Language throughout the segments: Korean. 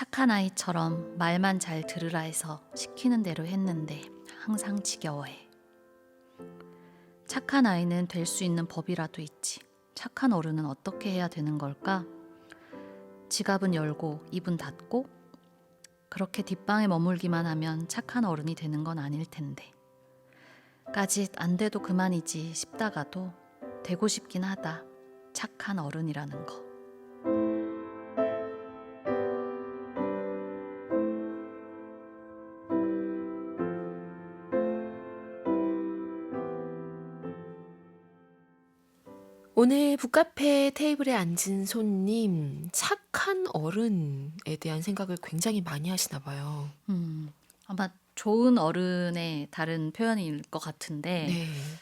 착한 아이처럼 말만 잘 들으라 해서 시키는 대로 했는데 항상 지겨워해. 착한 아이는 될 수 있는 법이라도 있지. 착한 어른은 어떻게 해야 되는 걸까? 지갑은 열고 입은 닫고 그렇게 뒷방에 머물기만 하면 착한 어른이 되는 건 아닐 텐데. 까짓 안 돼도 그만이지 싶다가도 되고 싶긴 하다. 착한 어른이라는 거. 오늘 북카페 테이블에 앉은 손님, 착한 어른에 대한 생각을 굉장히 많이 하시나 봐요. 아마 좋은 어른의 다른 표현일 것 같은데 네.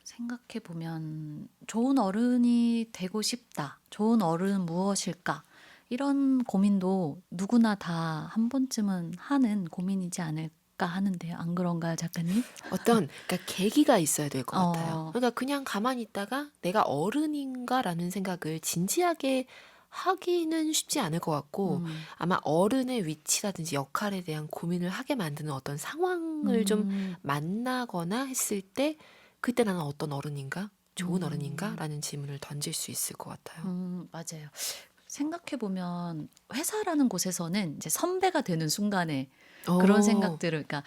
생각해보면 좋은 어른이 되고 싶다. 좋은 어른은 무엇일까? 이런 고민도 누구나 다 한 번쯤은 하는 고민이지 않을까 하는데요. 안 그런가요, 작가님? 그러니까 계기가 있어야 될 것 같아요. 어, 그러니까 그냥 가만히 있다가 내가 어른인가라는 생각을 진지하게 하기는 쉽지 않을 것 같고, 아마 어른의 위치라든지 역할에 대한 고민을 하게 만드는 어떤 상황을 좀 만나거나 했을 때, 그때 나는 어떤 어른인가? 좋은 어른인가? 라는 질문을 던질 수 있을 것 같아요. 맞아요. 생각해보면 회사라는 곳에서는 이제 선배가 되는 순간에 그런 어, 생각들을, 그러니까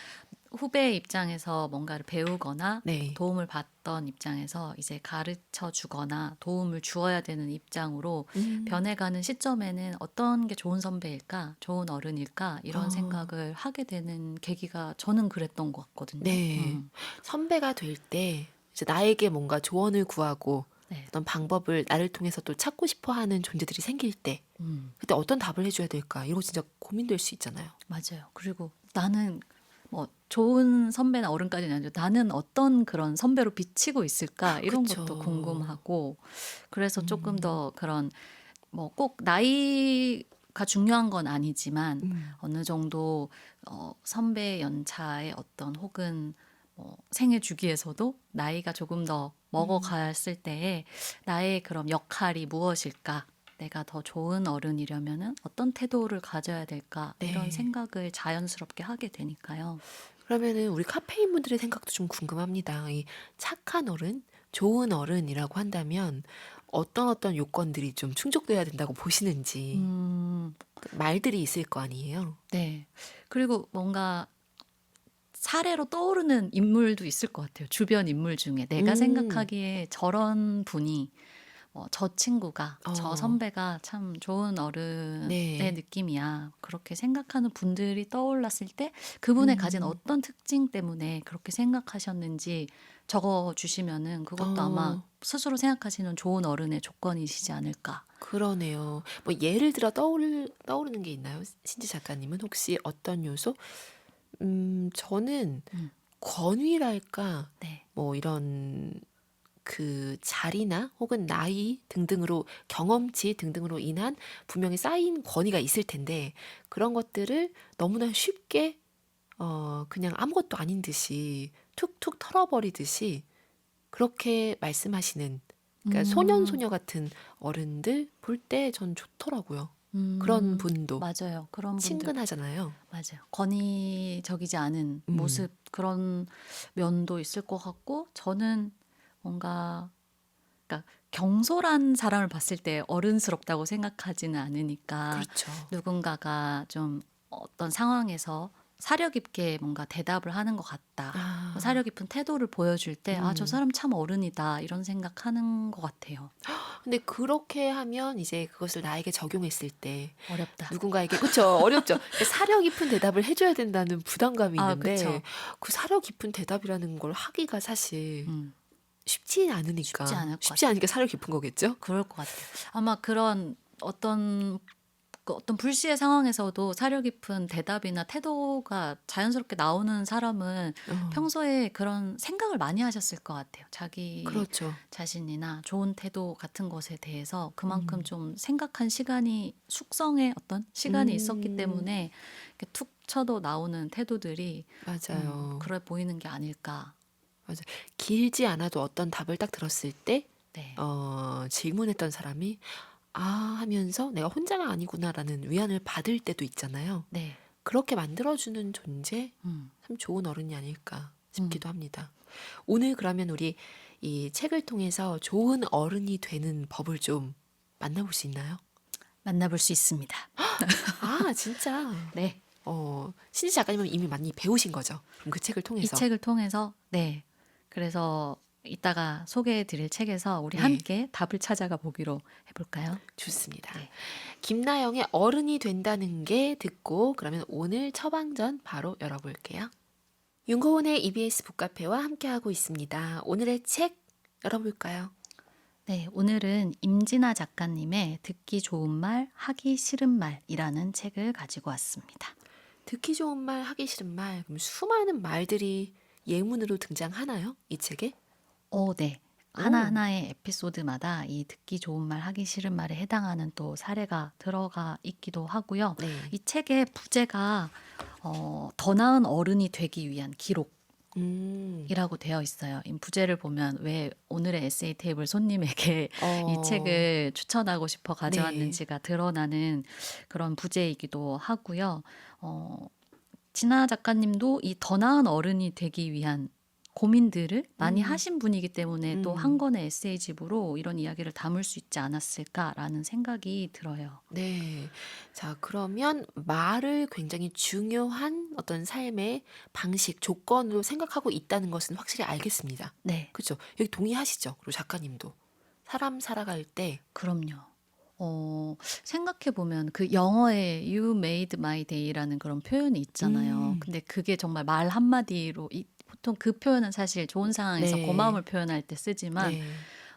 후배 입장에서 뭔가를 배우거나 네. 도움을 받던 입장에서 이제 가르쳐 주거나 도움을 주어야 되는 입장으로 변해가는 시점에는 어떤 게 좋은 선배일까, 좋은 어른일까, 이런 어, 생각을 하게 되는 계기가 저는 그랬던 것 같거든요. 네. 선배가 될 때 이제 나에게 뭔가 조언을 구하고 네. 어떤 방법을 나를 통해서 또 찾고 싶어 하는 존재들이 생길 때 그때 어떤 답을 해줘야 될까? 이거 진짜 고민될 수 있잖아요. 맞아요. 그리고 나는 뭐 좋은 선배나 어른까지는 아니죠. 나는 어떤 그런 선배로 비치고 있을까? 이런 것도 그쵸. 궁금하고, 그래서 조금 음, 더 그런 뭐 꼭 나이가 중요한 건 아니지만 음, 어느 정도 선배 연차의 어떤 혹은 뭐 생애 주기에서도 나이가 조금 더 먹어갔을 때에 나의 그런 역할이 무엇일까? 내가 더 좋은 어른이려면은 어떤 태도를 가져야 될까? 이런 네. 생각을 자연스럽게 하게 되니까요. 그러면은 우리 카페인 분들의 생각도 좀 궁금합니다. 이 착한 어른, 좋은 어른이라고 한다면 어떤 요건들이 좀 충족돼야 된다고 보시는지 음, 말들이 있을 거 아니에요? 네. 그리고 뭔가 사례로 떠오르는 인물도 있을 것 같아요. 주변 인물 중에 내가 음, 생각하기에 저런 분이 저 친구가 저 어, 선배가 참 좋은 어른의 네. 느낌이야. 그렇게 생각하는 분들이 떠올랐을 때 그분의 가진 음, 어떤 특징 때문에 그렇게 생각하셨는지 적어 주시면은 그것도 아마 어, 스스로 생각하시는 좋은 어른의 조건이시지 않을까. 그러네요. 뭐 예를 들어 떠오르는 게 있나요? 신지 작가님은 혹시 어떤 요소? 저는 음, 권위랄까, 네. 뭐 이런 그 자리나 혹은 나이 등등으로 경험치 등등으로 인한 분명히 쌓인 권위가 있을 텐데 그런 것들을 너무나 쉽게 그냥 아무것도 아닌 듯이 툭툭 털어버리듯이 그렇게 말씀하시는 그러니까 음, 소년소녀 같은 어른들 볼 때 전 좋더라고요. 그런 음, 분도 맞아요. 그런 분들 친근하잖아요. 맞아요. 권위적이지 않은 음, 모습 그런 면도 있을 것 같고 저는 뭔가 그러니까 경솔한 사람을 봤을 때 어른스럽다고 생각하지는 않으니까 그렇죠. 누군가가 좀 어떤 상황에서 사려 깊게 뭔가 대답을 하는 것 같다. 사려 아, 깊은 태도를 보여줄 때, 아, 저 음. 사람 참 어른이다. 이런 생각하는 것 같아요. 근데 그렇게 하면 이제 그것을 나에게 적용했을 때 어렵다. 누군가에게 그쵸 어렵죠. 그러니까 사려 깊은 대답을 해줘야 된다는 부담감이 아, 있는데 그쵸. 그 사려 깊은 대답이라는 걸 하기가 사실 음, 쉽지 쉽지 않으니까 않을 것 쉽지 같아요. 않으니까 사려 깊은 거겠죠? 그럴 것 같아요. 아마 그런 어떤 불시의 상황에서도 사려 깊은 대답이나 태도가 자연스럽게 나오는 사람은 어, 평소에 그런 생각을 많이 하셨을 것 같아요. 자기 그렇죠. 자신이나 좋은 태도 같은 것에 대해서 그만큼 음, 좀 생각한 시간이 숙성의 어떤 시간이 있었기 음, 때문에 이렇게 툭 쳐도 나오는 태도들이 맞아요. 그래 보이는 게 아닐까. 맞아. 길지 않아도 어떤 답을 딱 들었을 때, 네. 질문했던 사람이 하면서 내가 혼자가 아니구나라는 위안을 받을 때도 있잖아요. 네. 그렇게 만들어주는 존재, 음. 참 좋은 어른이 아닐까 싶기도 합니다. 오늘 그러면 우리 이 책을 통해서 좋은 어른이 되는 법을 좀 만나볼 수 있나요? 만나볼 수 있습니다. 진짜. 네. 신지 작가님은 이미 많이 배우신 거죠? 그럼 그 책을 이 통해서. 책을 통해서 네. 그래서 이따가 소개해 드릴 책에서 우리 네. 함께 답을 찾아가 보기로 해볼까요? 좋습니다. 네. 김나영의 어른이 된다는 게 듣고 그러면 오늘 처방전 바로 열어볼게요. 윤고은의 EBS 북카페와 함께하고 있습니다. 오늘의 책 열어볼까요? 네, 오늘은 임진아 작가님의 듣기 좋은 말, 하기 싫은 말이라는 책을 가지고 왔습니다. 듣기 좋은 말, 하기 싫은 말. 그럼 수많은 말들이 예문으로 등장하나요? 이 책에? 네. 하나하나의 에피소드마다 이 듣기 좋은 말, 하기 싫은 말에 해당하는 또 사례가 들어가 있기도 하고요. 네. 이 책의 부제가 더 나은 어른이 되기 위한 기록이라고 음. 되어 있어요. 이 부제를 보면 왜 오늘의 에세이 테이블 손님에게 이 어, 책을 추천하고 싶어 네. 가져왔는지가 드러나는 그런 부제이기도 하고요. 진아 작가님도 이 더 나은 어른이 되기 위한 고민들을 많이 하신 분이기 때문에 또 한 음. 권의 에세이집으로 이런 이야기를 담을 수 있지 않았을까라는 생각이 들어요. 네. 자, 그러면 말을 굉장히 중요한 어떤 삶의 방식, 조건으로 생각하고 있다는 것은 확실히 알겠습니다. 네, 그렇죠? 여기 동의하시죠? 그리고 작가님도. 사람 살아갈 때, 그럼요. 생각해보면 그 영어에 You made my day라는 그런 표현이 있잖아요. 음. 근데 그게 정말 말 한마디로 보통 그 표현은 사실 좋은 상황에서 네. 고마움을 표현할 때 쓰지만 네.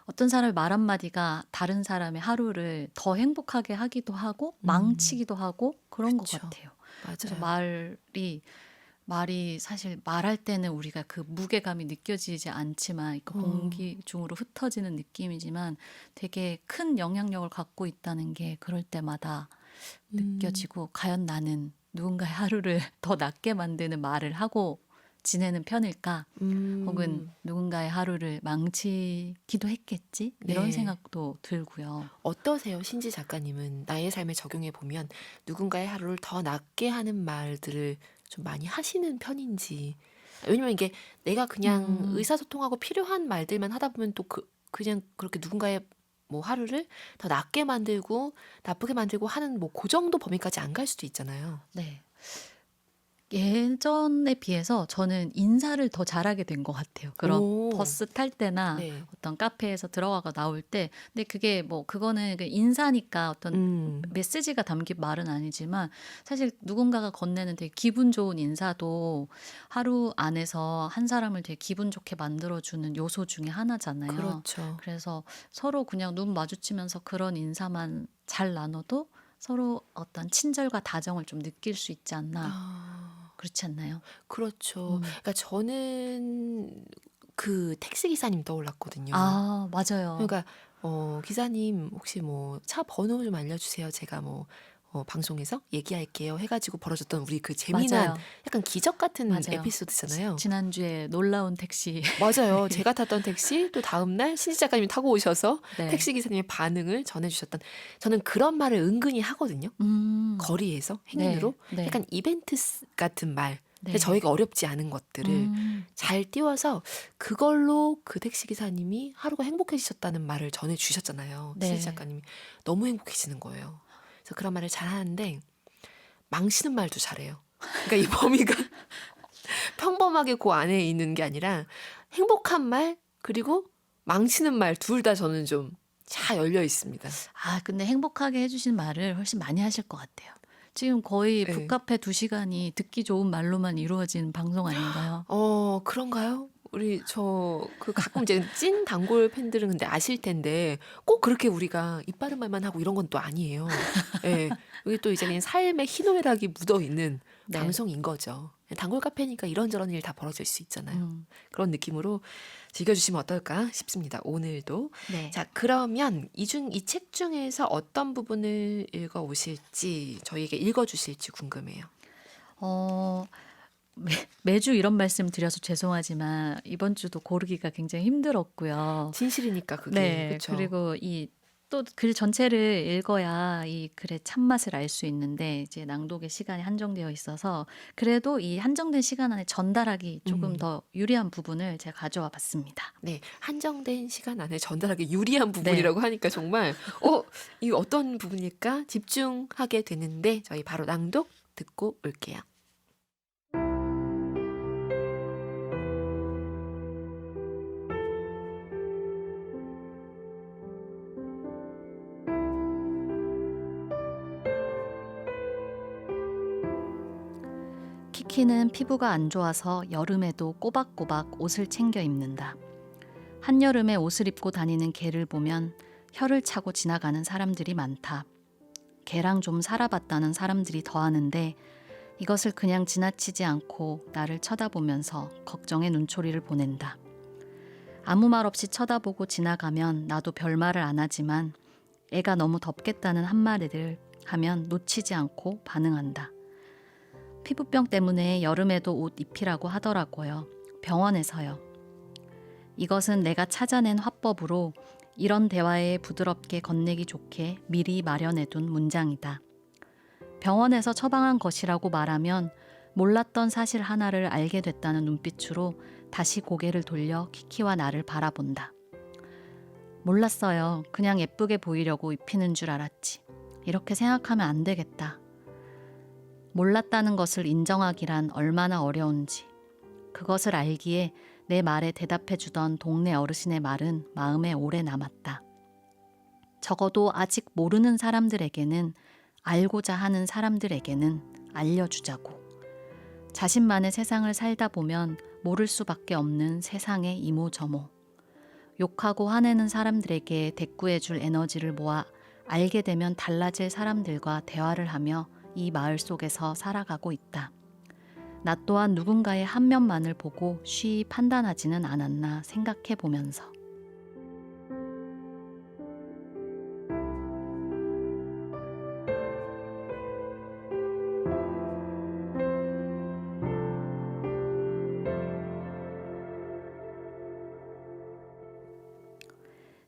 어떤 사람의 말 한마디가 다른 사람의 하루를 더 행복하게 하기도 하고 음. 망치기도 하고 그런 것 그쵸. 같아요. 그래서 맞아요. 말이 사실 말할 때는 우리가 그 무게감이 느껴지지 않지만 그 공기 중으로 흩어지는 느낌이지만 되게 큰 영향력을 갖고 있다는 게 그럴 때마다 느껴지고 과연 나는 누군가의 하루를 더 낫게 만드는 말을 하고 지내는 편일까? 혹은 누군가의 하루를 망치기도 했겠지? 이런 네. 생각도 들고요. 어떠세요? 신지 작가님은 나의 삶에 적용해 보면 누군가의 하루를 더 낫게 하는 말들을 좀 많이 하시는 편인지. 왜냐면 이게 내가 그냥 의사소통하고 필요한 말들만 하다 보면 또 그냥 그렇게 누군가의 뭐 하루를 더 낫게 만들고 나쁘게 만들고 하는 뭐 그 정도 범위까지 안 갈 수도 있잖아요. 네. 예전에 비해서 저는 인사를 더 잘하게 된 것 같아요. 그런 오. 버스 탈 때나 네. 어떤 카페에서 들어가고 나올 때. 근데 그게 뭐 그거는 그 인사니까 어떤 메시지가 담긴 말은 아니지만 사실 누군가가 건네는 되게 기분 좋은 인사도 하루 안에서 한 사람을 되게 기분 좋게 만들어주는 요소 중에 하나잖아요. 그렇죠. 그래서 서로 그냥 눈 마주치면서 그런 인사만 잘 나눠도 서로 어떤 친절과 다정을 좀 느낄 수 있지 않나. 그렇지 않나요? 그렇죠. 그러니까 저는 그 택시 기사님 떠올랐거든요. 맞아요. 그러니까 기사님 혹시 뭐 차 번호 좀 알려주세요. 제가 뭐 방송에서 얘기할게요. 해가지고 벌어졌던 우리 그 재미난 맞아요. 약간 기적 같은 맞아요. 에피소드잖아요. 지난주에 놀라운 택시. 맞아요. 제가 탔던 택시 또 다음날 신지 작가님이 타고 오셔서 네. 택시 기사님의 반응을 전해주셨던 저는 그런 말을 은근히 하거든요. 거리에서 행인으로 네. 약간 이벤트 같은 말. 네. 저희가 어렵지 않은 것들을 잘 띄워서 그걸로 그 택시 기사님이 하루가 행복해지셨다는 말을 전해주셨잖아요. 네. 신지 작가님이 너무 행복해지는 거예요. 그래서 그런 말을 잘하는데 망치는 말도 잘해요. 그러니까 이 범위가 평범하게 그 안에 있는 게 아니라 행복한 말 그리고 망치는 말 둘 다 저는 좀 잘 열려 있습니다. 근데 행복하게 해주신 말을 훨씬 많이 하실 것 같아요. 지금 거의 네. 북카페 2시간이 듣기 좋은 말로만 이루어진 방송 아닌가요? 그런가요? 우리 그 가끔 이제 찐 단골 팬들은 근데 아실 텐데 꼭 그렇게 우리가 입 바른 말만 하고 이런 건 또 아니에요. 예. 여기 또 이제 그냥 삶의 희노애락이 묻어 있는 네. 방송인 거죠. 단골 카페니까 이런저런 일 다 벌어질 수 있잖아요. 그런 느낌으로 즐겨주시면 어떨까 싶습니다. 오늘도. 네. 자, 그러면 이 책 중에서 어떤 부분을 읽어 오실지 저희에게 읽어 주실지 궁금해요. 매주 이런 말씀 드려서 죄송하지만 이번 주도 고르기가 굉장히 힘들었고요. 진실이니까 그게 네, 그렇죠. 그리고 이 또 글 전체를 읽어야 이 글의 참맛을 알 수 있는데 이제 낭독의 시간이 한정되어 있어서 그래도 이 한정된 시간 안에 전달하기 조금 음. 더 유리한 부분을 제가 가져와 봤습니다. 네. 한정된 시간 안에 전달하기 유리한 네. 부분이라고 하니까 정말 이게 어떤 부분일까 집중하게 되는데 저희 바로 낭독 듣고 올게요. 키키는 피부가 안 좋아서 여름에도 꼬박꼬박 옷을 챙겨 입는다. 한여름에 옷을 입고 다니는 개를 보면 혀를 차고 지나가는 사람들이 많다. 개랑 좀 살아봤다는 사람들이 더하는데 이것을 그냥 지나치지 않고 나를 쳐다보면서 걱정의 눈초리를 보낸다. 아무 말 없이 쳐다보고 지나가면 나도 별말을 안 하지만 애가 너무 덥겠다는 한마디를 하면 놓치지 않고 반응한다. 피부병 때문에 여름에도 옷 입히라고 하더라고요. 병원에서요. 이것은 내가 찾아낸 화법으로 이런 대화에 부드럽게 건네기 좋게 미리 마련해둔 문장이다. 병원에서 처방한 것이라고 말하면 몰랐던 사실 하나를 알게 됐다는 눈빛으로 다시 고개를 돌려 키키와 나를 바라본다. 몰랐어요. 그냥 예쁘게 보이려고 입히는 줄 알았지. 이렇게 생각하면 안 되겠다. 몰랐다는 것을 인정하기란 얼마나 어려운지. 그것을 알기에 내 말에 대답해주던 동네 어르신의 말은 마음에 오래 남았다. 적어도 아직 모르는 사람들에게는, 알고자 하는 사람들에게는 알려주자고. 자신만의 세상을 살다 보면 모를 수밖에 없는 세상의 이모저모. 욕하고 화내는 사람들에게 대꾸해줄 에너지를 모아 알게 되면 달라질 사람들과 대화를 하며 이 마을 속에서 살아가고 있다. 나 또한 누군가의 한 면만을 보고 쉬이 판단하지는 않았나 생각해 보면서.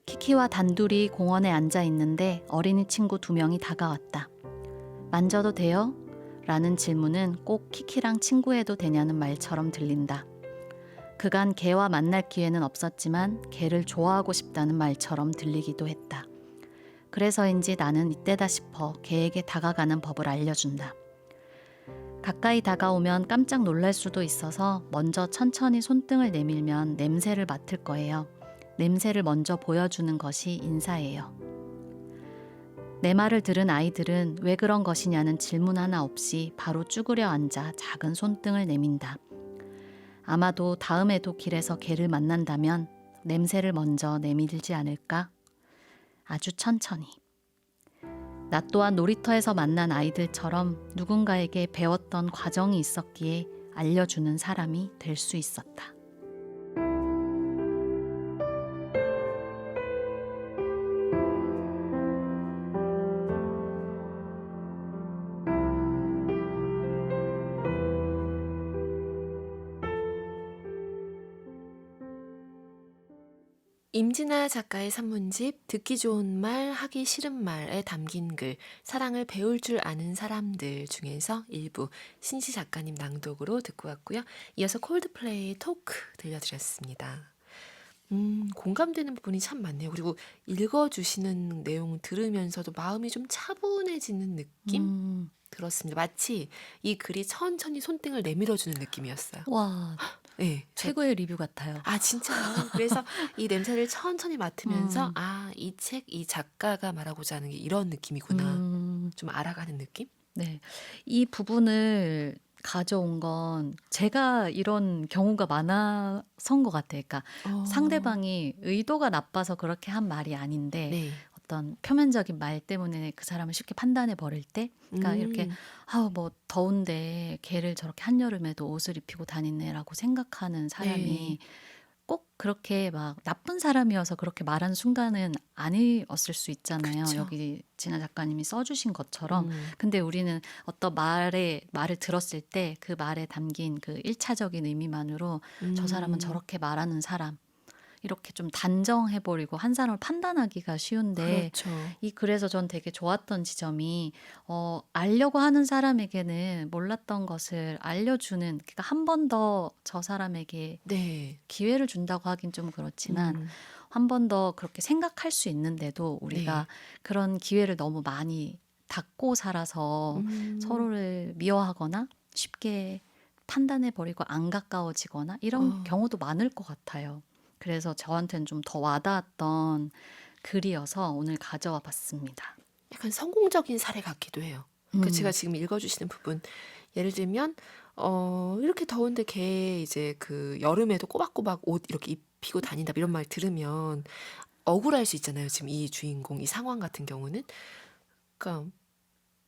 키키와 단둘이 공원에 앉아 있는데 어린이 친구 2명이 다가왔다. 만져도 돼요? 라는 질문은 꼭 키키랑 친구해도 되냐는 말처럼 들린다. 그간 개와 만날 기회는 없었지만 개를 좋아하고 싶다는 말처럼 들리기도 했다. 그래서인지 나는 이때다 싶어 개에게 다가가는 법을 알려준다. 가까이 다가오면 깜짝 놀랄 수도 있어서 먼저 천천히 손등을 내밀면 냄새를 맡을 거예요. 냄새를 먼저 보여주는 것이 인사예요. 내 말을 들은 아이들은 왜 그런 것이냐는 질문 하나 없이 바로 쭈그려 앉아 작은 손등을 내민다. 아마도 다음에도 길에서 개를 만난다면 냄새를 먼저 내밀지 않을까? 아주 천천히. 나 또한 놀이터에서 만난 아이들처럼 누군가에게 배웠던 과정이 있었기에 알려주는 사람이 될 수 있었다. 임진아 작가의 산문집 듣기 좋은 말, 하기 싫은 말에 담긴 글, 사랑을 배울 줄 아는 사람들 중에서 일부 신시 작가님 낭독으로 듣고 왔고요. 이어서 콜드플레이의 토크 들려드렸습니다. 공감되는 부분이 참 많네요. 그리고 읽어주시는 내용 들으면서도 마음이 좀 차분해지는 느낌 들었습니다. 마치 이 글이 천천히 손등을 내밀어주는 느낌이었어요. 와, 네, 최고의 리뷰 같아요. 아, 진짜요? 그래서 이 냄새를 천천히 맡으면서 음. 이 책, 이 작가가 말하고자 하는 게 이런 느낌이구나. 좀 알아가는 느낌? 네. 이 부분을 가져온 건 제가 이런 경우가 많아서인 것 같아요. 그러니까 상대방이 의도가 나빠서 그렇게 한 말이 아닌데 네. 어떤 표면적인 말 때문에 그 사람을 쉽게 판단해 버릴 때, 그러니까 이렇게 뭐 더운데 걔를 저렇게 한여름에도 옷을 입히고 다니네라고 생각하는 사람이 네. 꼭 그렇게 막 나쁜 사람이어서 그렇게 말한 순간은 아니었을 수 있잖아요. 그쵸. 여기 진아 작가님이 써주신 것처럼. 음, 근데 우리는 어떤 말을 들었을 때 그 말에 담긴 그 1차적인 의미만으로 저 사람은 음, 저렇게 말하는 사람, 이렇게 좀 단정해버리고 한 사람을 판단하기가 쉬운데 그렇죠. 그래서 전 되게 좋았던 지점이 알려고 하는 사람에게는 몰랐던 것을 알려주는, 그러니까 한 번 더 저 사람에게 네. 기회를 준다고 하긴 좀 그렇지만 음. 한 번 더 그렇게 생각할 수 있는데도 우리가 네. 그런 기회를 너무 많이 닫고 살아서 음. 서로를 미워하거나 쉽게 판단해버리고 안 가까워지거나 이런 어. 경우도 많을 것 같아요. 그래서 저한테는 좀 더 와닿았던 글이어서 오늘 가져와 봤습니다. 약간 성공적인 사례 같기도 해요. 그 제가 음, 지금 읽어주시는 부분, 예를 들면 이렇게 더운데 걔 이제 그 여름에도 꼬박꼬박 옷 이렇게 입히고 다닌다 이런 말 들으면 억울할 수 있잖아요. 지금 이 주인공 이 상황 같은 경우는. 그러니까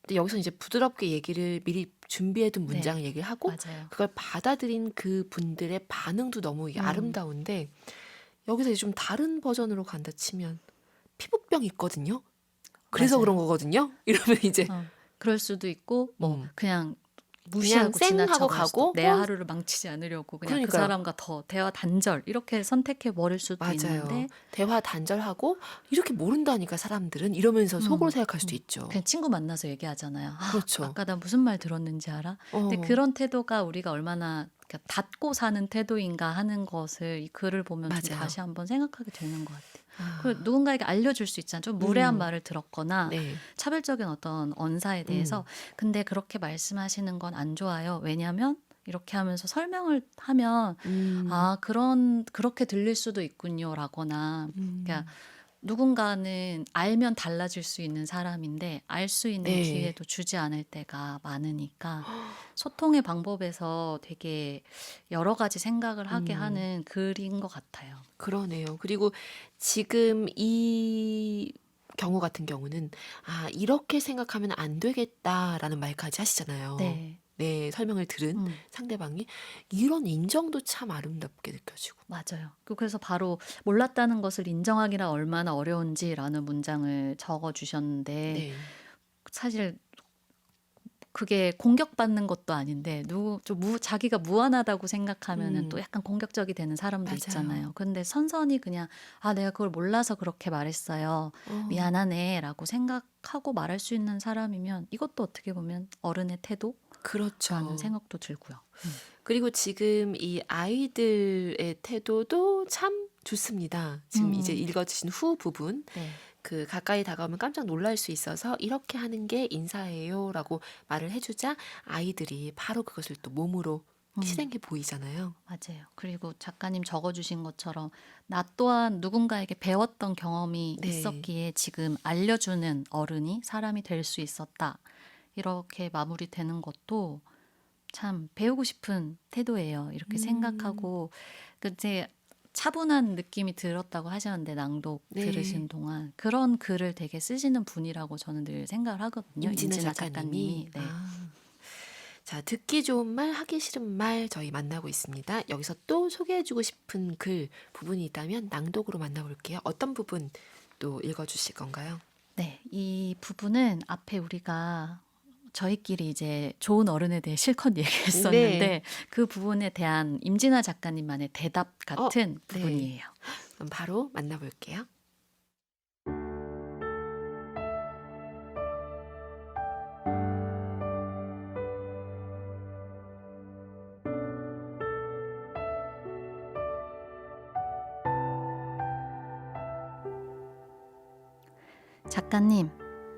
근데 여기서 이제 부드럽게 얘기를 미리 준비해둔 네, 문장을 얘기를 하고 맞아요. 그걸 받아들인 그 분들의 반응도 너무 이게 음, 아름다운데, 여기서 이제 좀 다른 버전으로 간다 치면 피부병 있거든요. 그래서 그런 맞아요. 거거든요. 이러면 이제 그럴 수도 있고 뭐 음, 그냥 그냥 무시하고 쌩 하고 지나쳐갈 수도, 가고 내 하루를 망치지 않으려고 그냥 그 그러니까요. 사람과 더 대화 단절 이렇게 선택해 버릴 수도 맞아요. 있는데 대화 단절하고 이렇게 모른다니까 사람들은 이러면서 속으로 생각할 수도 있죠. 그냥 친구 만나서 얘기하잖아요. 그렇죠. 아까 나 무슨 말 들었는지 알아? 근데 어, 그런 태도가 우리가 얼마나 그러니까 닫고 사는 태도인가 하는 것을 이 글을 보면 좀 맞아요. 다시 한번 생각하게 되는 것 같아요. 그리고 아, 누군가에게 알려줄 수 있잖아요. 좀 무례한 말을 들었거나 네. 차별적인 어떤 언사에 대해서 음, 근데 그렇게 말씀하시는 건 안 좋아요. 왜냐하면 이렇게 하면서 설명을 하면 음, 그렇게 들릴 수도 있군요라거나 그러니까 음, 누군가는 알면 달라질 수 있는 사람인데 알 수 있는 네. 기회도 주지 않을 때가 많으니까 소통의 방법에서 되게 여러 가지 생각을 하게 음, 하는 글인 것 같아요. 그러네요. 그리고 지금 이 경우 같은 경우는 이렇게 생각하면 안 되겠다라는 말까지 하시잖아요. 네. 네, 설명을 들은 음, 상대방이 이런 인정도 참 아름답게 느껴지고. 맞아요. 그래서 바로 몰랐다는 것을 인정하기가 얼마나 어려운지라는 문장을 적어 주셨는데 네. 사실 그게 공격받는 것도 아닌데 자기가 무안하다고 생각하면은 또 음, 약간 공격적이 되는 사람도 맞아요. 있잖아요. 근데 선선히 그냥 내가 그걸 몰라서 그렇게 말했어요. 어, 미안하네라고 생각하고 말할 수 있는 사람이면 이것도 어떻게 보면 어른의 태도라는 그렇죠. 생각도 들고요. 그리고 지금 이 아이들의 태도도 참 좋습니다. 지금 이제 음, 읽어주신 후 부분, 네. 그 가까이 다가오면 깜짝 놀랄 수 있어서 이렇게 하는 게 인사예요라고 말을 해주자 아이들이 바로 그것을 또 몸으로 음. 실행해 보이잖아요. 맞아요. 그리고 작가님 적어주신 것처럼 나 또한 누군가에게 배웠던 경험이 네. 있었기에 지금 알려주는 어른이 사람이 될 수 있었다. 이렇게 마무리되는 것도 참 배우고 싶은 태도예요. 이렇게 음, 생각하고 그제 차분한 느낌이 들었다고 하셨는데 낭독 네. 들으신 동안 그런 글을 되게 쓰시는 분이라고 저는 늘 생각을 하거든요. 임진아 임진아 작가님이. 작가님이. 네. 자, 듣기 좋은 말, 하기 싫은 말 저희 만나고 있습니다. 여기서 또 소개해주고 싶은 글 부분이 있다면 낭독으로 만나볼게요. 어떤 부분 또 읽어주실 건가요? 네, 이 부분은 앞에 우리가 저희끼리 이제 좋은 어른에 대해 실컷 네. 얘기했었는데 그 부분에 대한 임진아 작가님만의 대답 어, 같은 네. 부분이에요. 그럼 바로 만나볼게요.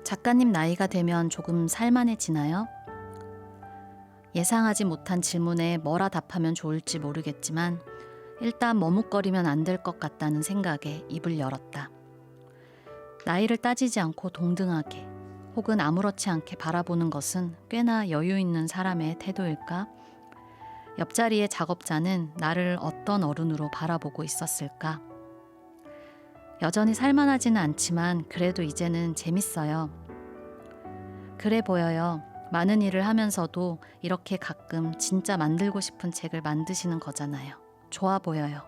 작가님 나이가 되면 조금 살만해지나요? 예상하지 못한 질문에 뭐라 답하면 좋을지 모르겠지만 일단 머뭇거리면 안 될 것 같다는 생각에 입을 열었다. 나이를 따지지 않고 동등하게 혹은 아무렇지 않게 바라보는 것은 꽤나 여유 있는 사람의 태도일까? 옆자리의 작업자는 나를 어떤 어른으로 바라보고 있었을까? 여전히 살만하지는 않지만 그래도 이제는 재밌어요. 그래 보여요. 많은 일을 하면서도 이렇게 가끔 진짜 만들고 싶은 책을 만드시는 거잖아요. 좋아 보여요.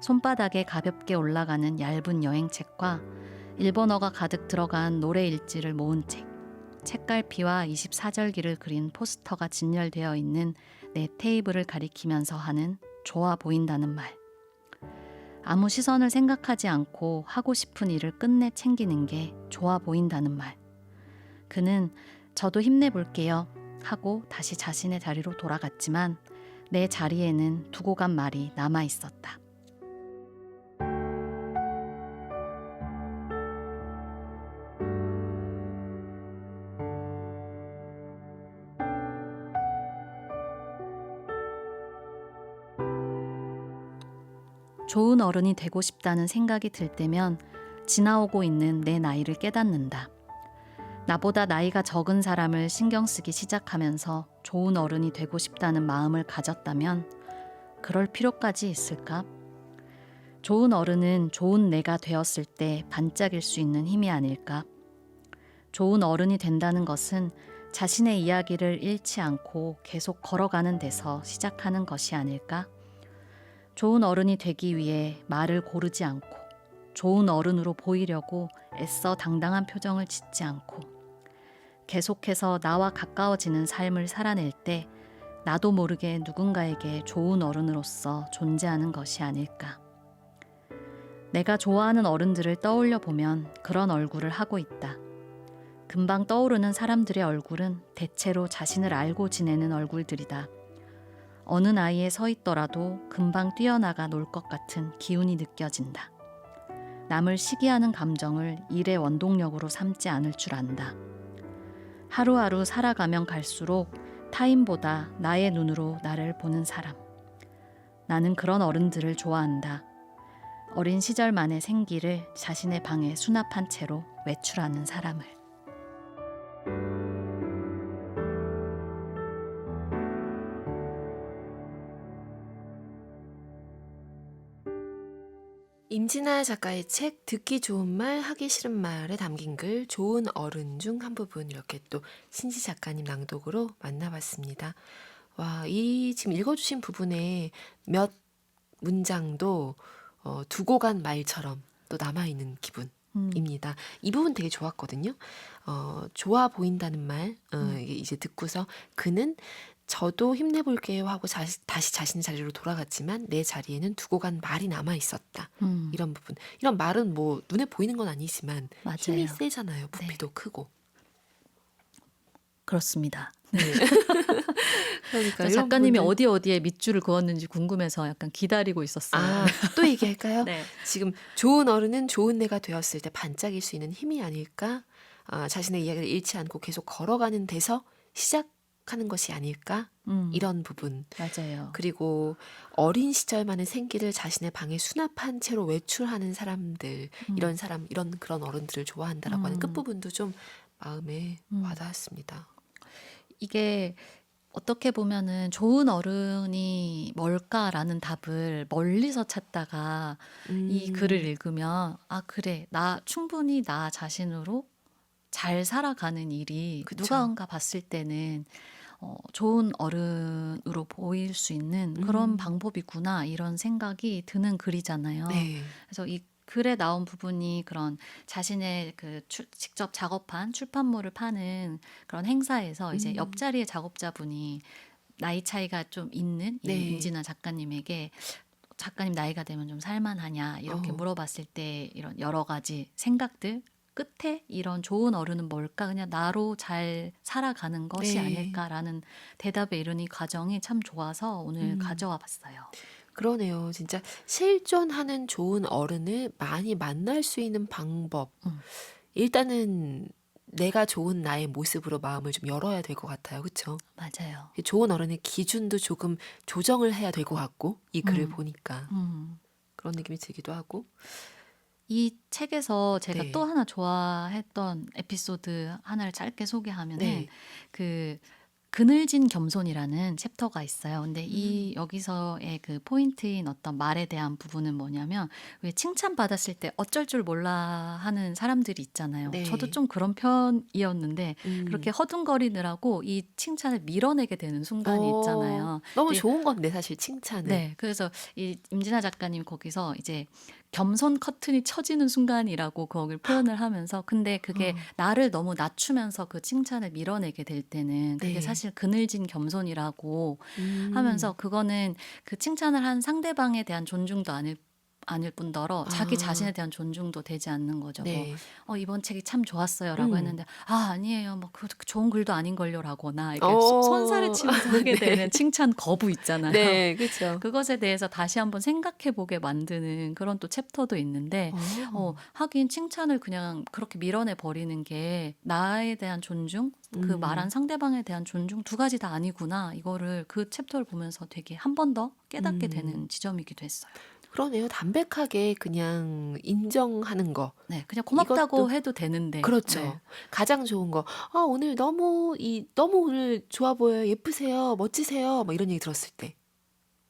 손바닥에 가볍게 올라가는 얇은 여행책과 일본어가 가득 들어간 노래 일지를 모은 책, 책갈피와 24절기를 그린 포스터가 진열되어 있는 내 테이블을 가리키면서 하는 좋아 보인다는 말. 아무 시선을 생각하지 않고 하고 싶은 일을 끝내 챙기는 게 좋아 보인다는 말. 그는 저도 힘내볼게요 하고 다시 자신의 자리로 돌아갔지만 내 자리에는 두고 간 말이 남아 있었다. 좋은 어른이 되고 싶다는 생각이 들 때면 지나오고 있는 내 나이를 깨닫는다. 나보다 나이가 적은 사람을 신경 쓰기 시작하면서 좋은 어른이 되고 싶다는 마음을 가졌다면 그럴 필요까지 있을까? 좋은 어른은 좋은 내가 되었을 때 반짝일 수 있는 힘이 아닐까? 좋은 어른이 된다는 것은 자신의 이야기를 잃지 않고 계속 걸어가는 데서 시작하는 것이 아닐까? 좋은 어른이 되기 위해 말을 고르지 않고 좋은 어른으로 보이려고 애써 당당한 표정을 짓지 않고 계속해서 나와 가까워지는 삶을 살아낼 때 나도 모르게 누군가에게 좋은 어른으로서 존재하는 것이 아닐까. 내가 좋아하는 어른들을 떠올려 보면 그런 얼굴을 하고 있다. 금방 떠오르는 사람들의 얼굴은 대체로 자신을 알고 지내는 얼굴들이다. 어느 나이에 서 있더라도 금방 뛰어나가 놀 것 같은 기운이 느껴진다. 남을 시기하는 감정을 일의 원동력으로 삼지 않을 줄 안다. 하루하루 살아가면 갈수록 타인보다 나의 눈으로 나를 보는 사람. 나는 그런 어른들을 좋아한다. 어린 시절만의 생기를 자신의 방에 수납한 채로 외출하는 사람을. 임진아 작가의 책 듣기 좋은 말 하기 싫은 말에 담긴 글 좋은 어른 중 한 부분 이렇게 또 신지 작가님 낭독으로 만나봤습니다. 와, 이 지금 읽어주신 부분에 몇 문장도 두고 간 말처럼 또 남아있는 기분입니다. 이 부분 되게 좋았거든요. 좋아 보인다는 말 이게 이제 듣고서 그는 저도 힘내볼게요 하고 다시 자신의 자리로 돌아갔지만 내 자리에는 두고 간 말이 남아 있었다. 이런 부분. 이런 말은 뭐 눈에 보이는 건 아니지만 맞아요. 힘이 세잖아요. 부피도 크고. 그렇습니다. 네. 그러니까 이런 작가님이 부분은 어디에 밑줄을 그었는지 궁금해서 약간 기다리고 있었어요. 또 얘기할까요? 네. 지금 좋은 어른은 좋은 내가 되었을 때 반짝일 수 있는 힘이 아닐까? 자신의 이야기를 잃지 않고 계속 걸어가는 데서 시작하는 것이 아닐까? 이런 부분. 맞아요. 그리고 어린 시절만의 생기를 자신의 방에 수납한 채로 외출하는 사람들, 이런 사람, 이런 그런 어른들을 좋아한다라고 하는 끝부분도 좀 마음에 와닿았습니다. 이게 어떻게 보면은 좋은 어른이 뭘까라는 답을 멀리서 찾다가 이 글을 읽으면 그래, 나 충분히 나 자신으로 잘 살아가는 일이 그쵸. 누가on가 봤을 때는 좋은 어른으로 보일 수 있는 그런 방법이구나 이런 생각이 드는 글이잖아요. 네. 그래서 이 글에 나온 부분이 그런 자신의 그 직접 작업한 출판물을 파는 그런 행사에서 이제 옆자리의 작업자분이 나이 차이가 좀 있는 이 네. 임진아 작가님에게 작가님 나이가 되면 좀 살만하냐 이렇게 어. 물어봤을 때 이런 여러 가지 생각들 끝에 이런 좋은 어른은 뭘까? 그냥 나로 잘 살아가는 것이 네. 아닐까라는 대답에 이르는 이 과정이 참 좋아서 오늘 가져와 봤어요. 그러네요. 진짜 실존하는 좋은 어른을 많이 만날 수 있는 방법. 일단은 내가 좋은 나의 모습으로 마음을 좀 열어야 될 것 같아요. 그렇죠? 맞아요. 좋은 어른의 기준도 조금 조정을 해야 될 것 같고 이 글을 보니까 그런 느낌이 들기도 하고. 이 책에서 제가 네. 또 하나 좋아했던 에피소드 하나를 짧게 소개하면은 네. 그 그늘진 겸손이라는 챕터가 있어요. 근데 이 여기서의 그 포인트인 어떤 말에 대한 부분은 뭐냐면 왜 칭찬받았을 때 어쩔 줄 몰라 하는 사람들이 있잖아요. 네. 저도 좀 그런 편이었는데 그렇게 허둥거리느라고 이 칭찬을 밀어내게 되는 순간이 있잖아요. 너무 근데 좋은 건데 사실 칭찬은. 네, 그래서 이 임진아 작가님 거기서 이제 겸손 커튼이 쳐지는 순간이라고 거기를 표현을 하면서 근데 그게 나를 너무 낮추면서 그 칭찬을 밀어내게 될 때는 그게 네. 사실 그늘진 겸손이라고 하면서 그거는 그 칭찬을 한 상대방에 대한 존중도 아닐 아닐 뿐더러 자기 자신에 아, 대한 존중도 되지 않는 거죠. 네. 이번 책이 참 좋았어요라고 음. 했는데 아니에요. 그 좋은 글도 아닌걸요라거나 이렇게 손살에 어, 치면서 하게 네. 되는 칭찬 거부 있잖아요. 네, 그렇죠. 그것에 대해서 다시 한번 생각해 보게 만드는 그런 또 챕터도 있는데 어, 하긴 칭찬을 그냥 그렇게 밀어내 버리는 게 나에 대한 존중, 그 말한 음, 상대방에 대한 존중 두 가지 다 아니구나. 이거를 그 챕터를 보면서 되게 한 번 더 깨닫게 음. 되는 지점이기도 했어요. 그러네요. 담백하게 그냥 인정하는 거. 네, 그냥 이것도 고맙다고 해도 되는데, 네, 그렇죠. 가장 좋은 거. 오늘 너무 오늘 좋아 보여요. 예쁘세요. 멋지세요. 뭐 이런 얘기 들었을 때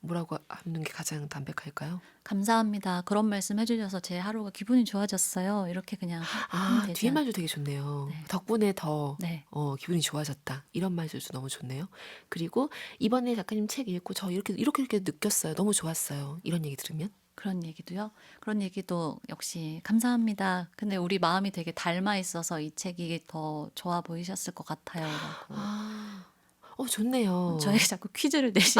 뭐라고 하는 게 가장 담백할까요? 감사합니다. 그런 말씀 해주셔서 제 하루가 기분이 좋아졌어요. 이렇게 그냥 하면 되지 뒤에 않, 말도 되게 좋네요. 네, 덕분에 더 네. 기분이 좋아졌다. 이런 말들도 너무 좋네요. 그리고 이번에 작가님 책 읽고 저 이렇게 느꼈어요. 너무 좋았어요. 이런 얘기 들으면. 그런 얘기도요. 그런 얘기도 역시 감사합니다. 근데 우리 마음이 되게 닮아 있어서 이 책이 더 좋아 보이셨을 것 같아요라고. 아, 좋네요. 저에게 자꾸 퀴즈를 내시죠.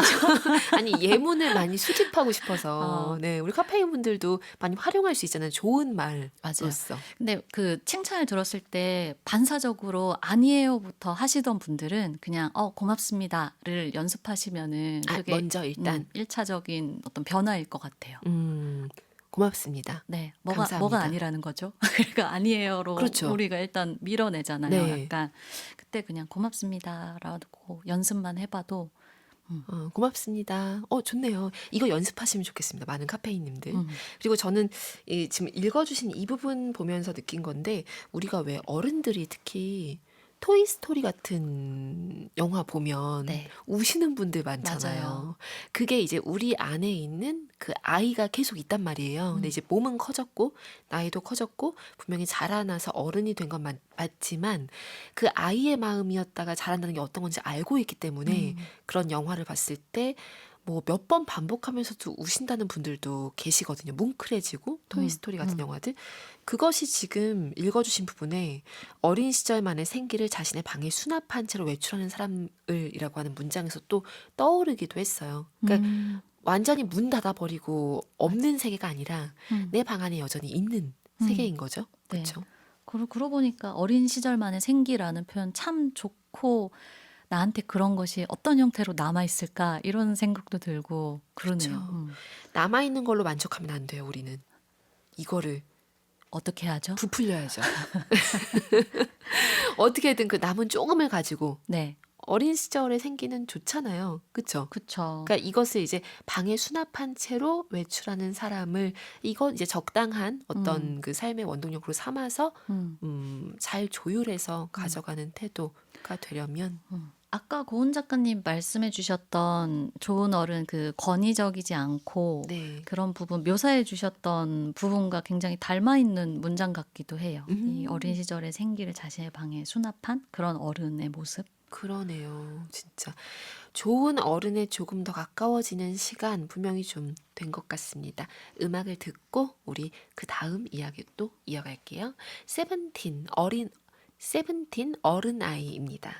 아니, 예문을 많이 수집하고 어, 싶어서. 네, 우리 카페인 분들도 많이 활용할 수 있잖아요. 좋은 맞아요. 말로써. 근데 그 칭찬을 들었을 때 반사적으로 아니에요부터 하시던 분들은 그냥 고맙습니다를 연습하시면은 그게 먼저 일단, 1차적인 어떤 변화일 것 같아요. 고맙습니다. 네, 뭐가 감사합니다. 아니라는 거죠. 그러니까 아니에요로 그렇죠. 우리가 일단 밀어내잖아요. 네. 약간 그때 그냥 고맙습니다라고 연습만 해봐도 음, 고맙습니다. 좋네요. 이거 연습하시면 좋겠습니다. 많은 카페인님들. 음, 그리고 저는 지금 읽어주신 이 부분 보면서 느낀 건데, 우리가 왜 어른들이 특히 토이스토리 같은 영화 보면 네, 우시는 분들 맞아요. 많잖아요. 그게 이제 우리 안에 있는 그 아이가 계속 있단 말이에요. 근데 음, 이제 몸은 커졌고, 나이도 커졌고, 분명히 자라나서 어른이 된 건 맞지만, 그 아이의 마음이었다가 자란다는 게 어떤 건지 알고 있기 때문에 음, 그런 영화를 봤을 때 뭐 몇 번 반복하면서도 우신다는 분들도 계시거든요. 뭉클해지고 음, 토이스토리 같은 음, 영화들. 그것이 지금 읽어주신 부분에 어린 시절만의 생기를 자신의 방에 수납한 채로 외출하는 사람을이라고 하는 문장에서 또 떠오르기도 했어요. 그러니까 음, 완전히 문 닫아버리고 맞아. 없는 세계가 아니라 음, 내 방 안에 여전히 있는 음, 세계인 거죠. 네. 그렇죠? 그러고 보니까 어린 시절만의 생기라는 표현 참 좋고 나한테 그런 것이 어떤 형태로 남아있을까 이런 생각도 들고 그렇죠. 그러네요. 남아있는 걸로 만족하면 안 돼요, 우리는. 이거를 어떻게 하죠? 부풀려야죠. 어떻게든 그 남은 조금을 가지고 네, 어린 시절의 생기는 좋잖아요. 그쵸? 그쵸. 그러니까 이것을 이제 방에 수납한 채로 외출하는 사람을 이건 이제 적당한 음, 어떤 그 삶의 원동력으로 삼아서 음, 잘 조율해서 음, 가져가는 태도가 되려면 아까 고은 작가님 말씀해 주셨던 좋은 어른 그 권위적이지 않고 네. 그런 부분 묘사해 주셨던 부분과 굉장히 닮아 있는 문장 같기도 해요. 이 어린 음, 시절의 생기를 자신의 방에 수납한 그런 어른의 모습. 그러네요. 진짜. 좋은 어른에 조금 더 가까워지는 시간 분명히 좀 된 것 같습니다. 음악을 듣고 우리 그 다음 이야기 또 이어갈게요. 세븐틴 어른아이입니다.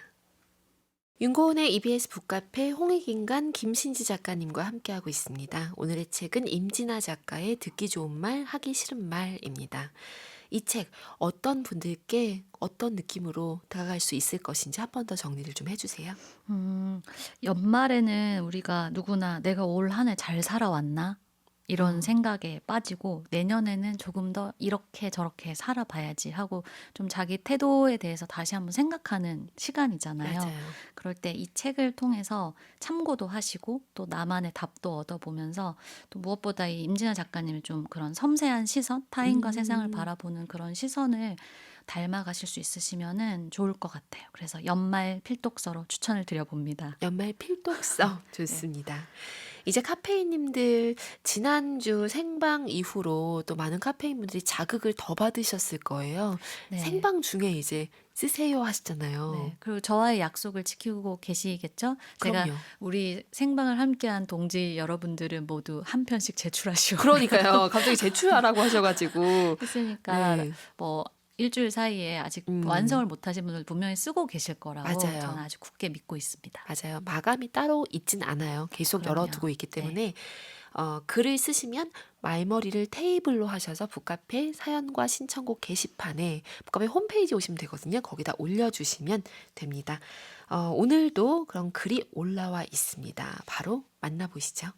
윤고은의 EBS 북카페 홍익인간 김신지 작가님과 함께하고 있습니다. 오늘의 책은 임진아 작가의 듣기 좋은 말, 하기 싫은 말입니다. 이 책 어떤 분들께 어떤 느낌으로 다가갈 수 있을 것인지 한 번 더 정리를 좀 해주세요. 연말에는 우리가 누구나 내가 올 한 해 잘 살아왔나? 이런 어, 생각에 빠지고 내년에는 조금 더 이렇게 저렇게 살아봐야지 하고 좀 자기 태도에 대해서 다시 한번 생각하는 시간이잖아요. 맞아요. 그럴 때 이 책을 통해서 참고도 하시고 또 나만의 답도 얻어보면서 또 무엇보다 이 임진아 작가님의 좀 그런 섬세한 시선, 타인과 세상을 음, 바라보는 그런 시선을 닮아가실 수 있으시면은 좋을 것 같아요. 그래서 연말 필독서로 추천을 드려봅니다. 연말 필독서 네. 좋습니다. 이제 카페인님들 지난주 생방 이후로 또 많은 카페인분들이 자극을 더 받으셨을 거예요. 네. 생방 중에 이제 쓰세요 하시잖아요. 네. 그리고 저와의 약속을 지키고 계시겠죠? 제가 그럼요. 우리 생방을 함께한 동지 여러분들은 모두 한 편씩 제출하시오. 그러니까요. 갑자기 제출하라고 하셔가지고. 했으니까 네. 뭐 일주일 사이에 아직 음, 완성을 못 하신 분들 분명히 쓰고 계실 거라고 저는 맞아요. 아주 굳게 믿고 있습니다. 맞아요. 마감이 따로 있진 않아요. 계속 그럼요. 열어두고 있기 네. 때문에 글을 쓰시면 말머리를 테이블로 하셔서 북카페 사연과 신청곡 게시판에 북카페 홈페이지 오시면 되거든요. 거기다 올려주시면 됩니다. 오늘도 그런 글이 올라와 있습니다. 바로 만나보시죠.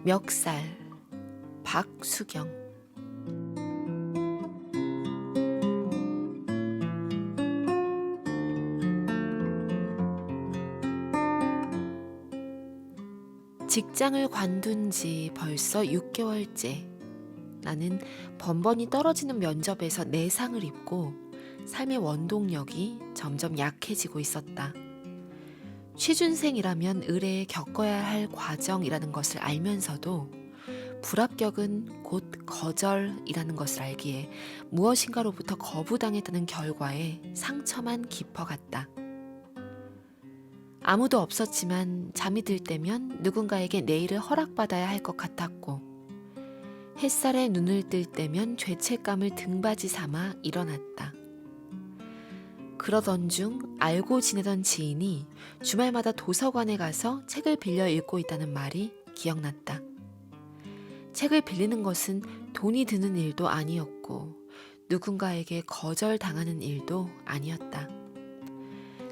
멱살 박수경. 직장을 관둔 지 벌써 6개월째. 나는 번번이 떨어지는 면접에서 내상을 입고 삶의 원동력이 점점 약해지고 있었다. 취준생이라면 의뢰에 겪어야 할 과정이라는 것을 알면서도 불합격은 곧 거절이라는 것을 알기에 무엇인가로부터 거부당했다는 결과에 상처만 깊어갔다. 아무도 없었지만 잠이 들 때면 누군가에게 내일을 허락받아야 할 것 같았고, 햇살에 눈을 뜰 때면 죄책감을 등받이 삼아 일어났다. 그러던 중 알고 지내던 지인이 주말마다 도서관에 가서 책을 빌려 읽고 있다는 말이 기억났다. 책을 빌리는 것은 돈이 드는 일도 아니었고 누군가에게 거절당하는 일도 아니었다.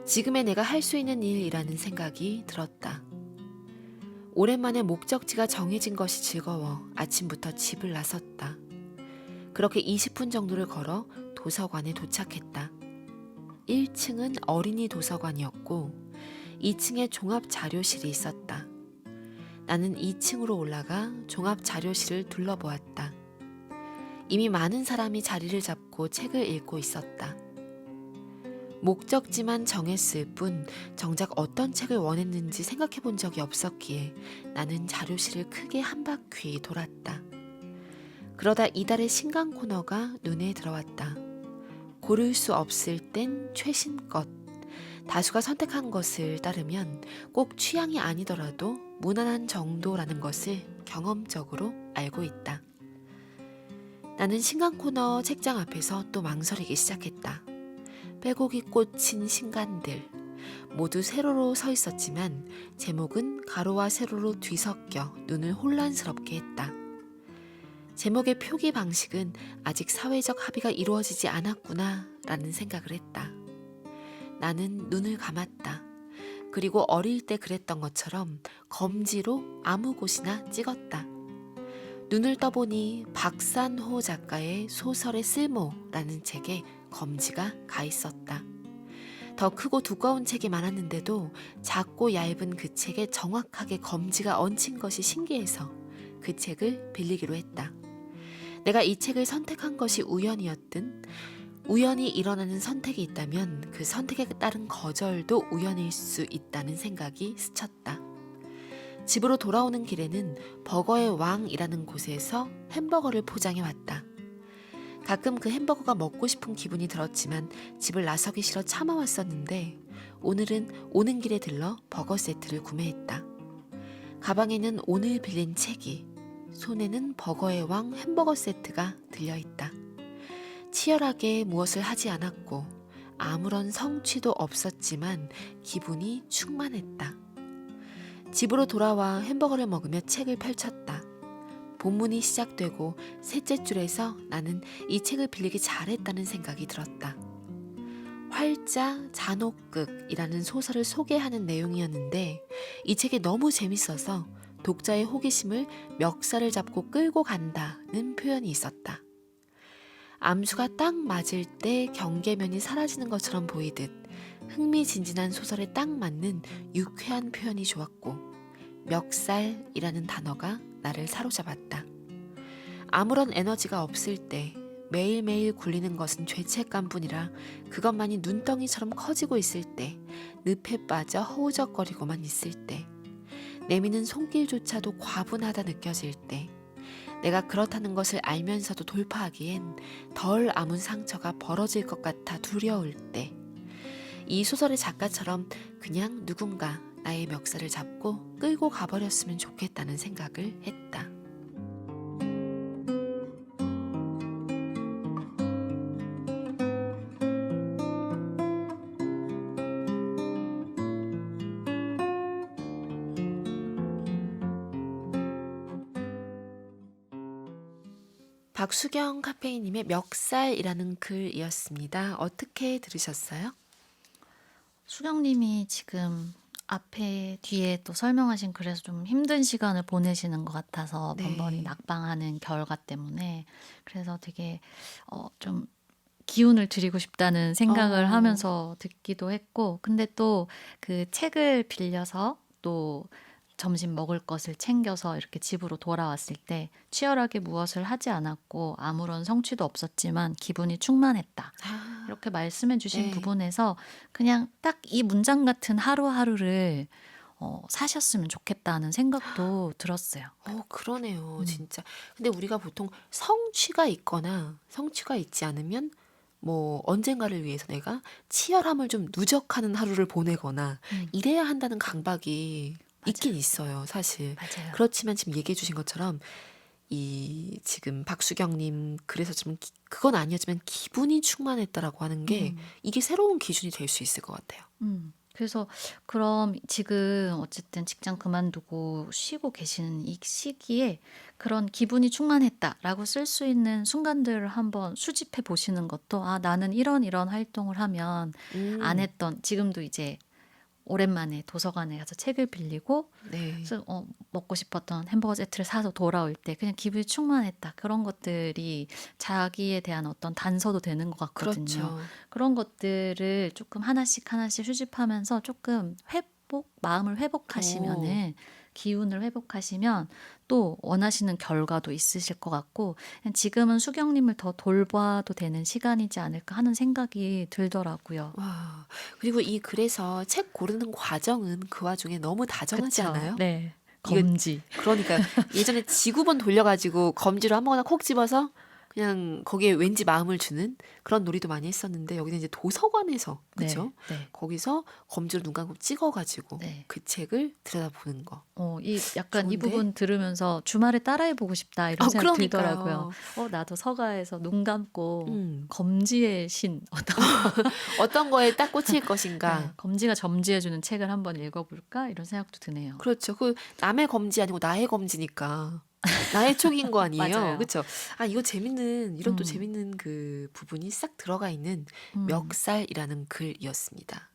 지금의 내가 할 수 있는 일이라는 생각이 들었다. 오랜만에 목적지가 정해진 것이 즐거워 아침부터 집을 나섰다. 그렇게 20분 정도를 걸어 도서관에 도착했다. 1층은 어린이 도서관이었고 2층에 종합자료실이 있었다. 나는 2층으로 올라가 종합자료실을 둘러보았다. 이미 많은 사람이 자리를 잡고 책을 읽고 있었다. 목적지만 정했을 뿐 정작 어떤 책을 원했는지 생각해 본 적이 없었기에 나는 자료실을 크게 한 바퀴 돌았다. 그러다 이달의 신간 코너가 눈에 들어왔다. 고를 수 없을 땐 최신껏. 다수가 선택한 것을 따르면 꼭 취향이 아니더라도 무난한 정도라는 것을 경험적으로 알고 있다. 나는 신간 코너 책장 앞에서 또 망설이기 시작했다. 빼곡히 꽂힌 신간들. 모두 세로로 서 있었지만 제목은 가로와 세로로 뒤섞여 눈을 혼란스럽게 했다. 제목의 표기 방식은 아직 사회적 합의가 이루어지지 않았구나 라는 생각을 했다. 나는 눈을 감았다. 그리고 어릴 때 그랬던 것처럼 검지로 아무 곳이나 찍었다. 눈을 떠보니 박산호 작가의 소설의 쓸모라는 책에 검지가 가 있었다. 더 크고 두꺼운 책이 많았는데도 작고 얇은 그 책에 정확하게 검지가 얹힌 것이 신기해서 그 책을 빌리기로 했다. 내가 이 책을 선택한 것이 우연이었든 우연히 일어나는 선택이 있다면 그 선택에 따른 거절도 우연일 수 있다는 생각이 스쳤다. 집으로 돌아오는 길에는 버거의 왕이라는 곳에서 햄버거를 포장해 왔다. 가끔 그 햄버거가 먹고 싶은 기분이 들었지만 집을 나서기 싫어 참아왔었는데 오늘은 오는 길에 들러 버거 세트를 구매했다. 가방에는 오늘 빌린 책이, 손에는 버거의 왕 햄버거 세트가 들려있다. 치열하게 무엇을 하지 않았고 아무런 성취도 없었지만 기분이 충만했다. 집으로 돌아와 햄버거를 먹으며 책을 펼쳤다. 본문이 시작되고 셋째 줄에서 나는 이 책을 빌리기 잘했다는 생각이 들었다. 활자 잔혹극이라는 소설을 소개하는 내용이었는데 이 책이 너무 재밌어서 독자의 호기심을 멱살을 잡고 끌고 간다는 표현이 있었다. 암수가 딱 맞을 때 경계면이 사라지는 것처럼 보이듯 흥미진진한 소설에 딱 맞는 유쾌한 표현이 좋았고 멱살이라는 단어가 나를 사로잡았다. 아무런 에너지가 없을 때 매일매일 굴리는 것은 죄책감뿐이라 그것만이 눈덩이처럼 커지고 있을 때 늪에 빠져 허우적거리고만 있을 때 내미는 손길조차도 과분하다 느껴질 때 내가 그렇다는 것을 알면서도 돌파하기엔 덜 아문 상처가 벌어질 것 같아 두려울 때 이 소설의 작가처럼 그냥 누군가 나의 멱살을 잡고 끌고 가버렸으면 좋겠다는 생각을 했다. 박수경 카페인님의 멱살이라는 글이었습니다. 어떻게 들으셨어요? 수경님이 지금 앞에 뒤에 또 설명하신 글에서 좀 힘든 시간을 보내시는 것 같아서 네. 번번이 낙방하는 결과 때문에 그래서 되게 좀 기운을 드리고 싶다는 생각을 하면서 듣기도 했고 근데 또 그 책을 빌려서 또 점심 먹을 것을 챙겨서 이렇게 집으로 돌아왔을 때 치열하게 무엇을 하지 않았고 아무런 성취도 없었지만 기분이 충만했다. 이렇게 말씀해 주신 네. 부분에서 그냥 딱 이 문장 같은 하루하루를 사셨으면 좋겠다는 생각도 들었어요. 그러네요. 진짜. 근데 우리가 보통 성취가 있거나 성취가 있지 않으면 뭐 언젠가를 위해서 내가 치열함을 좀 누적하는 하루를 보내거나 이래야 한다는 강박이 있긴 있어요, 사실. 맞아요. 그렇지만 지금 얘기해 주신 것처럼 이 지금 박수경님 그래서 좀 그건 아니었지만 기분이 충만했다라고 하는 게 이게 새로운 기준이 될 수 있을 것 같아요. 그래서 그럼 지금 어쨌든 직장 그만두고 쉬고 계시는 이 시기에 그런 기분이 충만했다라고 쓸 수 있는 순간들을 한번 수집해 보시는 것도 나는 이런 활동을 하면 안 했던 지금도 이제 오랜만에 도서관에 가서 책을 빌리고 네. 그래서 먹고 싶었던 햄버거 세트를 사서 돌아올 때 그냥 기분이 충만했다. 그런 것들이 자기에 대한 어떤 단서도 되는 것 같거든요. 그렇죠. 그런 것들을 조금 하나씩 수집하면서 조금 마음을 회복하시면은 기운을 회복하시면 또 원하시는 결과도 있으실 것 같고 그냥 지금은 수경님을 더 돌봐도 되는 시간이지 않을까 하는 생각이 들더라고요. 와, 그리고 이 글에서 책 고르는 과정은 그 와중에 너무 다정하지 그쵸? 않아요? 네. 이거- 검지. 그러니까 예전에 지구본 돌려가지고 검지로 아무거나 콕 집어서 그냥 거기에 왠지 마음을 주는 그런 놀이도 많이 했었는데 여기는 이제 도서관에서 그쵸? 네. 거기서 검지로 눈 감고 찍어가지고 네. 그 책을 들여다보는 거. 약간 이 좋은데? 부분 들으면서 주말에 따라해보고 싶다 이런 생각 그러니까요. 들더라고요. 나도 서가에서 눈 감고 음. 검지의 신 어떤 거에 딱 꽂힐 것인가. 네, 검지가 점지해주는 책을 한번 읽어볼까 이런 생각도 드네요. 그렇죠. 그 남의 검지 아니고 나의 검지니까. 나의 촉인 거 아니에요? 맞아요. 그렇죠. 이거 재밌는 이런 또 재밌는 그 부분이 싹 들어가 있는 멱살이라는 글이었습니다.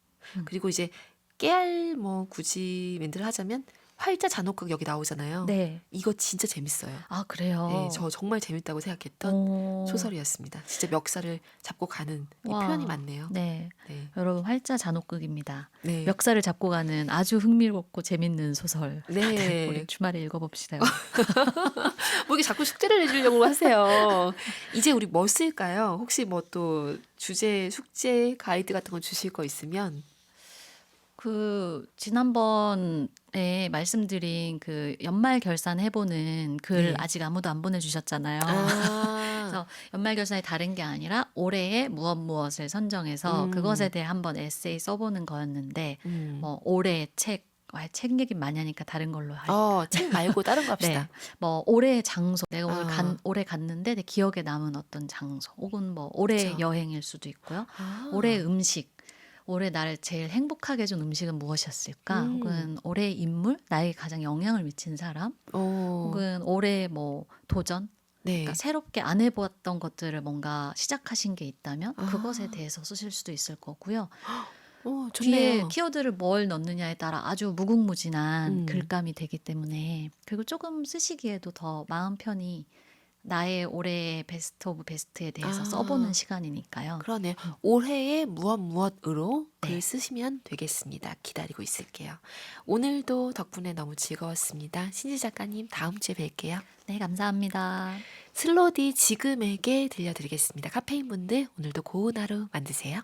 그리고 이제 깨알 뭐 굳이 멘트를 하자면 활자 잔혹극 여기 나오잖아요. 네. 이거 진짜 재밌어요. 그래요. 네, 저 정말 재밌다고 생각했던 오. 소설이었습니다. 진짜 멱살을 잡고 가는 이 와. 표현이 많네요. 네. 네. 여러분 활자 잔혹극입니다. 네. 멱살을 잡고 가는 아주 흥미롭고 재밌는 소설. 네. 우리 주말에 읽어봅시다. 뭐 이렇게 자꾸 숙제를 내주려고 하세요. 이제 우리 뭐 쓸까요? 혹시 뭐 또 주제, 숙제, 가이드 같은 거 주실 거 있으면 지난번에 말씀드린 그 연말 결산 해보는 글 네. 아직 아무도 안 보내주셨잖아요. 아, 그래서 연말 결산이 다른 게 아니라 올해의 무엇을 선정해서 그것에 대해 한번 에세이 써보는 거였는데 뭐 올해의 책 얘기 많이 하니까 다른 걸로 책 말고 다른 거 합시다. 네. 뭐 올해의 장소 내가 아. 올해 갔는데 내 기억에 남은 어떤 장소 혹은 뭐 올해의 그쵸. 여행일 수도 있고요. 아. 올해의 음식 올해 나를 제일 행복하게 해준 음식은 무엇이었을까? 혹은 올해의 인물 나에게 가장 영향을 미친 사람 혹은 올해 뭐 도전 네. 그러니까 새롭게 안 해보았던 것들을 뭔가 시작하신 게 있다면 아. 그것에 대해서 쓰실 수도 있을 거고요. 뒤에 좋네요. 키워드를 뭘 넣느냐에 따라 아주 무궁무진한 음. 글감이 되기 때문에 그리고 조금 쓰시기에도 더 마음 편히 나의 올해의 베스트 오브 베스트에 대해서 써보는 시간이니까요. 그러네요. 올해의 무엇으로 네. 글 쓰시면 되겠습니다. 기다리고 있을게요. 오늘도 덕분에 너무 즐거웠습니다. 신지 작가님 다음 주에 뵐게요. 네, 감사합니다. 슬로디 지금에게 들려드리겠습니다. 카페인 분들 오늘도 고운 하루 만드세요.